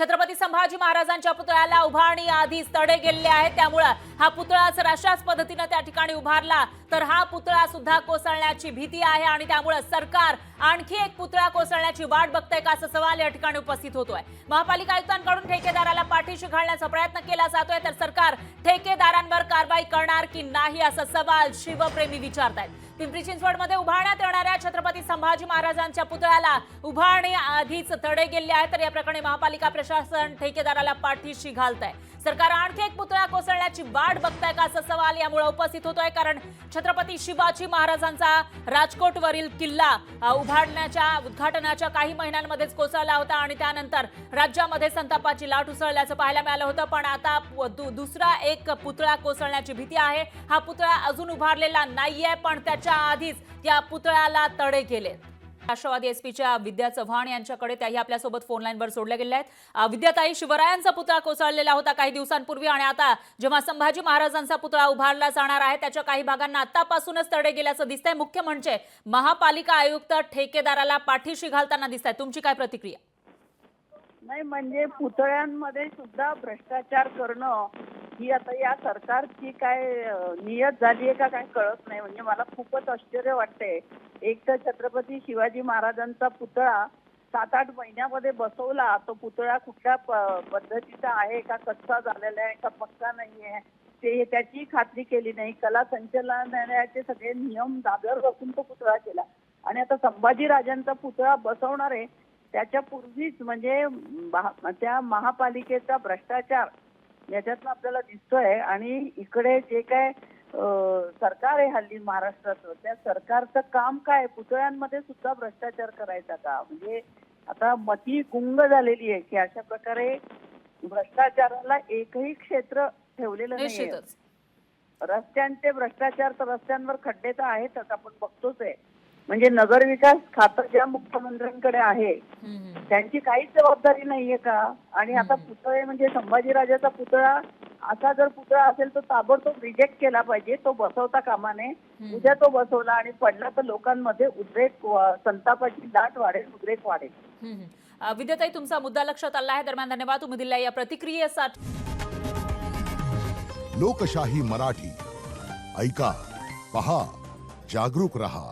छत्रपती संभाजी महाराजांच्या पुतळ्याला उभारणी आधीच तडे गेलेले आहेत, त्यामुळे हा पुतळा जर अशाच पद्धतीने त्या ठिकाणी उभारला तर हा पुतळा सुद्धा कोसळण्याची भीती आहे आणि त्यामुळे सरकार आणखी एक पुतळा कोसळण्याची वाट बघतंय का असा सवाल या ठिकाणी उपस्थित होतोय। महापालिका आयुक्तांकडून ठेकेदाराला पाठीशी घालण्याचा प्रयत्न केला जातोय, तर सरकार ठेकेदारांवर कारवाई करणार की नाही असा सवाल शिवप्रेमी विचारतायत। पिंपरी चिंचवडमध्ये उभारण्यात येणाऱ्या छत्रपती संभाजी महाराजांच्या पुतळ्याला उभारणी आधीच तडे गेले आहेत, तर या प्रकरणी महापालिका प्रशासन ठेकेदाराला पाठीशी घालतंय। सरकार आणखी एक पुतळा कोसळण्याची वाट बघताय का असा सवाल यामुळे उपस्थित होतोय, कारण छत्रपती शिवाजी महाराजांचा राजकोटवरील किल्ला उद्घाटनाच्या काही महिन्यांमध्येच कोसळला होता आणि त्यानंतर राज्यामध्ये संतापाची लाट उसळल्याचं पाहायला मिळालं होतं। पण आता दुसरा एक पुतळा कोसळण्याची भीती आहे। हा पुतळा अजून उभारलेला नाहीये, पण त्याच्या आधीच या पुतळ्याला तडे गेले। राष्ट्रवादी एसपीच्या विद्या चव्हाण यांच्याकडे त्याही आपल्यासोबत फोन लाईनवर जोडल्या गेल्या आहेत। विद्याताई, शिवरायांचा पुतळा कोसळलेला होता काही दिवसांपूर्वी आणि आता जेव्हा संभाजी महाराजांचा पुतळा उभारला जाणार आहे त्याच्या काही भागांना आतापासूनच तडे गेल्याचं दिसतंय। मुख्य म्हणजे महापालिका आयुक्त ठेकेदाराला पाठीशी घालताना दिसतायत, तुमची काय प्रतिक्रिया? नाही, म्हणजे पुतळ्यांमध्ये सुद्धा भ्रष्टाचार करणं ही आता या सरकारची काय नियत झाली आहे का काय कळत नाही। म्हणजे मला खूपच आश्चर्य वाटते। एक तर छत्रपती शिवाजी महाराजांचा पुतळा 7-8 महिन्यामध्ये बसवला, तो पुतळा कुठल्या पद्धतीचा आहे का, कच्चा झालेला आहे का, पक्का नाहीये ते त्याची खात्री केली नाही। कला संचालनालयाचे सगळे नियम धाब्यावर बसून तो पुतळा केला आणि आता संभाजी राजांचा पुतळा बसवणार आहे त्याच्या पूर्वीच म्हणजे त्या महापालिकेचा भ्रष्टाचार याच्यातनं आपल्याला दिसतोय। आणि इकडे जे काय सरकार आहे हल्ली महाराष्ट्राचं, त्या सरकारचं काम काय पुतळ्यांमध्ये सुद्धा भ्रष्टाचार करायचा का? म्हणजे आता मती गुंग झालेली आहे की अशा प्रकारे भ्रष्टाचाराला एकही क्षेत्र ठेवलेलं नाही। रस्त्यांचे भ्रष्टाचार तर रस्त्यांवर खड्डे तर आहेतच, आपण बघतोच आहे। म्हणजे नगर विकास खातं ज्या मुख्यमंत्र्यांकडे आहे त्यांची काहीच जबाबदारी नाहीये का? आणि आता पुतळे म्हणजे संभाजीराजाचा पुतळा असा जर पुतळा असेल तर ताबडतोब रिजेक्ट केला पाहिजे, तो बसवता कामा नये। उद्या तो बसवला आणि पडला तर लोकांमध्ये उद्रेक, संतापाची लाट वाढेल, उद्रेक वाढेल। विद्याताई, तुमचा मुद्दा लक्षात आला आहे, दरम्यान धन्यवाद तुम्ही दिलेल्या या प्रतिक्रियेसाठी। लोकशाही मराठी ऐका, पहा, जागरूक रहा।